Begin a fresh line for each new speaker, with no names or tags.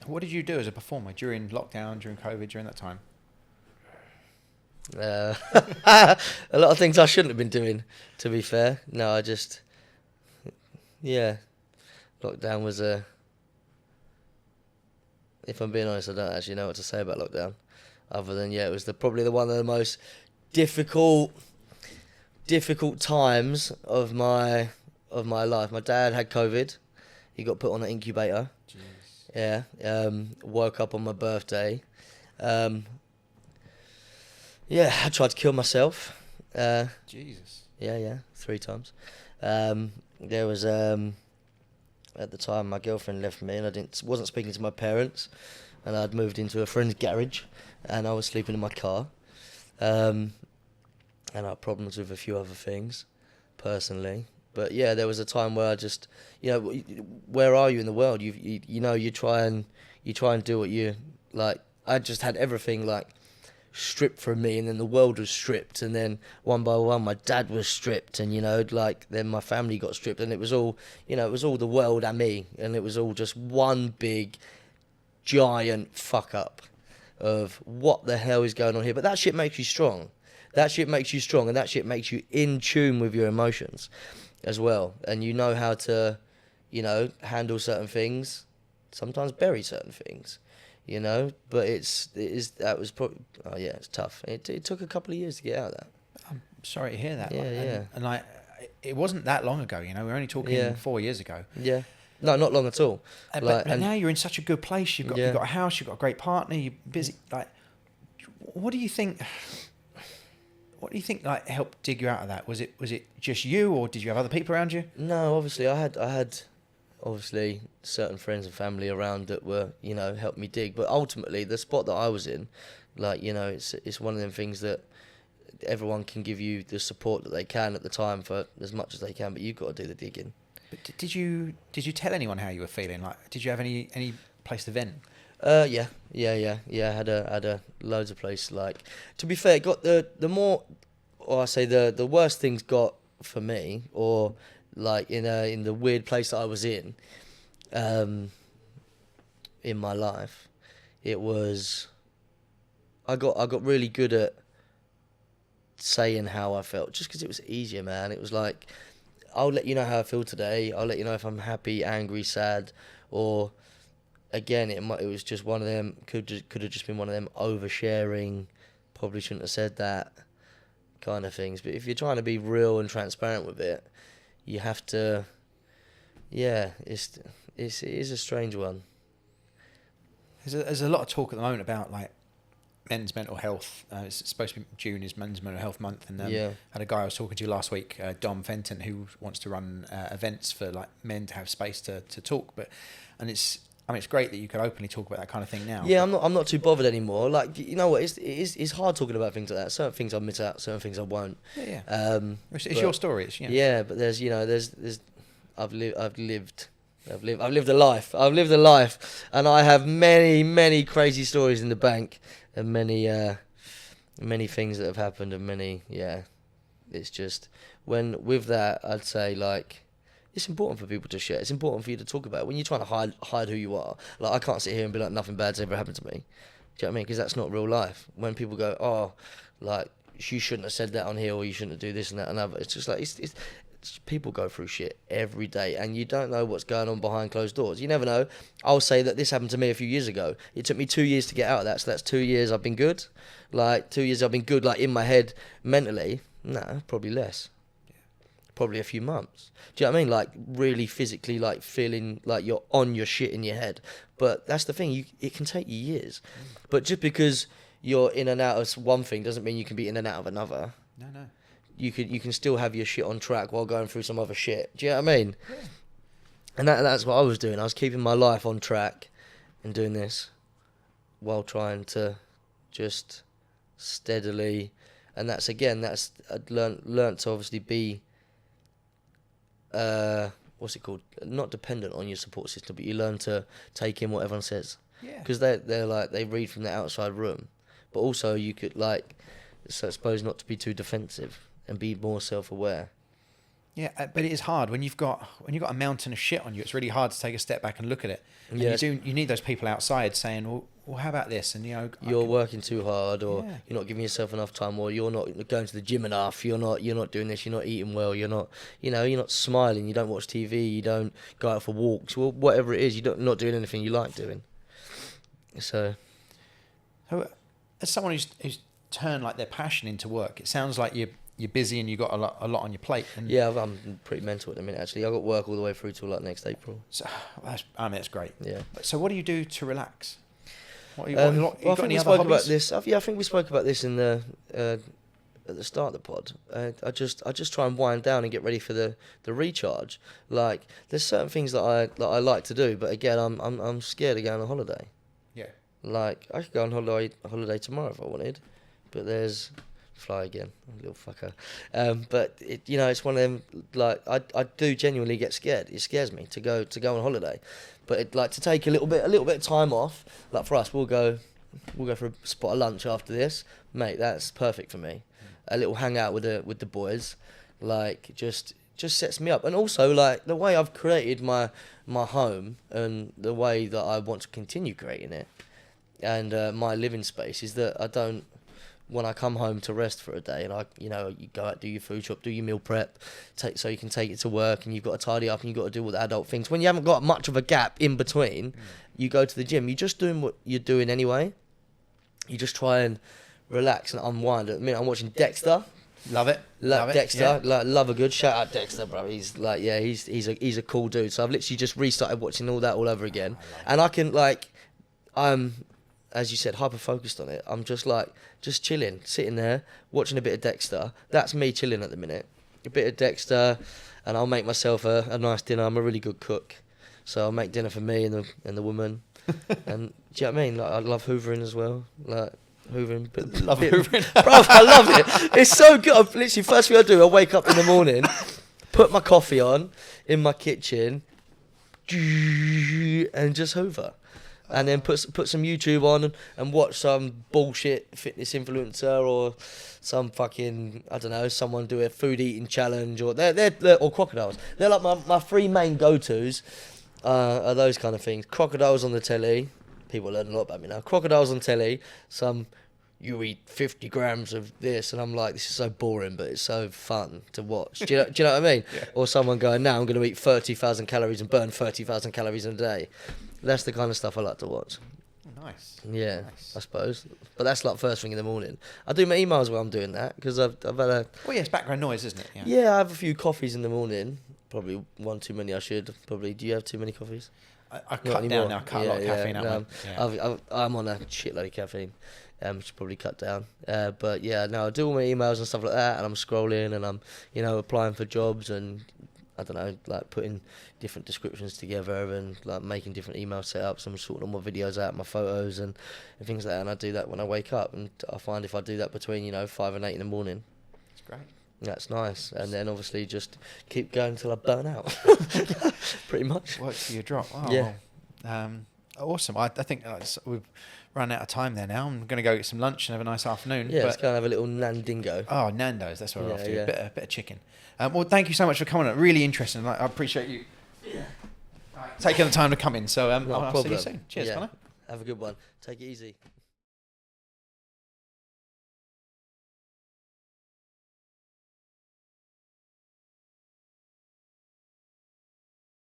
What did you do as a performer during lockdown, during COVID, during that time?
Uh, a lot of things I shouldn't have been doing, to be fair. No, yeah, lockdown was a. If I'm being honest, I don't actually know what to say about lockdown, other than yeah, it was probably the one of the most difficult times of my life. My dad had COVID. He got put on an incubator.
Jeez.
Yeah. Woke up on my birthday. Um, yeah, I tried to kill myself.
Jesus.
Yeah, 3 times. There was at the time my girlfriend left me, and wasn't speaking to my parents, and I'd moved into a friend's garage, and I was sleeping in my car. And I had problems with a few other things, personally. But yeah, there was a time where I just, where are you in the world? You try and do what you like. I just had everything like stripped from me, and then the world was stripped, and then one by one my dad was stripped, and then my family got stripped, and it was all the world and me, and it was all just one big giant fuck up of what the hell is going on here. But that shit makes you strong. That shit makes you strong, and that shit makes you in tune with your emotions as well. And you know how to, handle certain things, sometimes bury certain things, But that was probably, oh yeah, it's tough. It took a couple of years to get out of that.
I'm sorry to hear that.
Yeah.
And like, it wasn't that long ago, we're only talking 4 years ago.
Yeah. No, not long at all.
But now you're in such a good place. You've got a house, you've got a great partner, you're busy. Like, what do you think? What do you think like helped dig you out of that? Was it just you, or did you have other people around you?
No, obviously I had obviously certain friends and family around that were helped me dig. But ultimately, the spot that I was in, it's one of them things that everyone can give you the support that they can at the time for as much as they can, but you've got to do the digging.
But did you tell anyone how you were feeling? Like, did you have any place to vent?
Yeah. I had a loads of places. Like, to be fair, it got the more, or I say the worst things got for me, or like in the weird place that I was in my life, it was. I got really good at saying how I felt, just because it was easier, man. It was like, I'll let you know how I feel today. I'll let you know if I'm happy, angry, sad, or. Again, it was just one of them. Could have just been one of them oversharing. Probably shouldn't have said that kind of things. But if you're trying to be real and transparent with it, you have to. Yeah, it is a strange one.
There's a lot of talk at the moment about like men's mental health. It's supposed to be June is Men's Mental Health Month, and had a guy I was talking to last week, Dom Fenton, who wants to run events for like men to have space to talk. It's great that you can openly talk about that kind of thing now.
Yeah, I'm not too bothered anymore. Like, you know what? It's hard talking about things like that. Certain things I'll miss out. Certain things I won't.
Yeah. It's your story.
Yeah, but there's I've lived a life. I've lived a life, and I have many crazy stories in the bank, and many things that have happened, and it's just with that, I'd say like. It's important for people to share. It's important for you to talk about it. When you're trying to hide who you are, like I can't sit here and be like nothing bad's ever happened to me. Do you know what I mean? Because that's not real life. When people go, oh, like you shouldn't have said that on here, or you shouldn't do this and that and other. It's just like it's people go through shit every day, and you don't know what's going on behind closed doors. You never know. I'll say that this happened to me a few years ago. It took me 2 years to get out of that. So that's 2 years I've been good. Like 2 years I've been good, like in my head mentally. Nah, probably less. Probably a few months. Do you know what I mean? Like really physically, like feeling like you're on your shit in your head. But that's the thing. It can take you years. But just because you're in and out of one thing doesn't mean you can be in and out of another.
No.
You can still have your shit on track while going through some other shit. Do you know what I mean? Yeah. And that's what I was doing. I was keeping my life on track and doing this while trying to just steadily. And that's I'd learnt to obviously be. What's it called? Not dependent on your support system, but you learn to take in what everyone says.
Yeah.
Because they're like they read from the outside room, but also you could like, so I suppose not to be too defensive and be more self-aware.
Yeah, but it is hard when you've got a mountain of shit on you. It's really hard to take a step back and look at it. And you need those people outside saying, well, how about this? And
you're working too hard, or you're not giving yourself enough time, or you're not going to the gym enough. You're not doing this. You're not eating well. You're not smiling. You don't watch TV. You don't go out for walks. Well, whatever it is, you're not doing anything you like doing. So
as someone who's turned like their passion into work, it sounds like you're busy and you've got a lot on your plate. And
yeah, I'm pretty mental at the minute, actually. I've got work all the way through till like next April.
So that's great.
Yeah.
So what do you do to relax?
I think we spoke about this. I think we spoke about this in the at the start of the pod. I just try and wind down and get ready for the recharge. Like, there's certain things that I like to do, but again, I'm scared of going on holiday.
Yeah.
Like, I could go on holiday tomorrow if I wanted, but there's fly again, little fucker. But it's one of them. Like, I do genuinely get scared. It scares me to go on holiday. But to take a little bit of time off. Like, for us, we'll go for a spot of lunch after this, mate. That's perfect for me. A little hangout with the boys, like, just sets me up. And also, like, the way I've created my home and the way that I want to continue creating it, and my living space is that I don't. When I come home to rest for a day, and you go out, do your food shop, do your meal prep, so you can take it to work, and you've got to tidy up, and you've got to do all the adult things. When you haven't got much of a gap in between, you go to the gym. You're just doing what you're doing anyway. You just try and relax and unwind. At the minute, I'm watching Dexter.
Love it. Love
Dexter.
Yeah.
Like, love a good shout out Dexter, bro. He's like, yeah, he's a cool dude. So I've literally just restarted watching all that all over again, and I can, like, as you said, hyper focused on it. I'm just chilling, sitting there, watching a bit of Dexter. That's me chilling at the minute. A bit of Dexter, and I'll make myself a nice dinner. I'm a really good cook, so I'll make dinner for me and the woman. And do you know what I mean? Like, I love hoovering as well. Like, hoovering.
Hoovering.
Bro, I love it. It's so good. I'm literally, first thing I do, I wake up in the morning, put my coffee on in my kitchen, and just hoover. And then put some YouTube on and watch some bullshit fitness influencer or some fucking, I don't know, someone do a food eating challenge, or they're or crocodiles. They're like my three main go-tos are those kind of things. Crocodiles on the telly. People learn a lot about me now. Crocodiles on telly. You eat 50 grams of this, and I'm like, this is so boring, but it's so fun to watch. Do you know what I mean?
Yeah.
Or someone going, now I'm going to eat 30,000 calories and burn 30,000 calories in a day. That's the kind of stuff I like to watch.
Nice.
Yeah,
nice.
I suppose. But that's like first thing in the morning. I do my emails while I'm doing that, because I've had a...
Well, yeah, it's background noise, isn't it?
Yeah, I have a few coffees in the morning. Probably one too many, I should. Probably. Do you have too many coffees?
I cut down now. I cut a lot of caffeine out.
I'm on a shitload of caffeine. Should probably cut down. But yeah, no, I do all my emails and stuff like that, and I'm scrolling, and I'm, applying for jobs, and I don't know, like putting different descriptions together, and like making different email setups. I'm sorting all my videos out, my photos, and things like that. And I do that when I wake up, and I find if I do that between 5 and 8 in the morning,
it's great.
That's nice. And then obviously just keep going until I burn out. Pretty much.
Works for your drop. Oh,
yeah.
Well, awesome. I think we've run out of time there now. I'm going to go get some lunch and have a nice afternoon.
Yeah, let's go and have a little Nandingo.
Oh, Nando's. That's what we're after. Yeah. A bit of chicken. Well, thank you so much for coming on. Really interesting. I appreciate you taking the time to come in. So I'll see you soon. Cheers, fella.
Have a good one. Take it easy.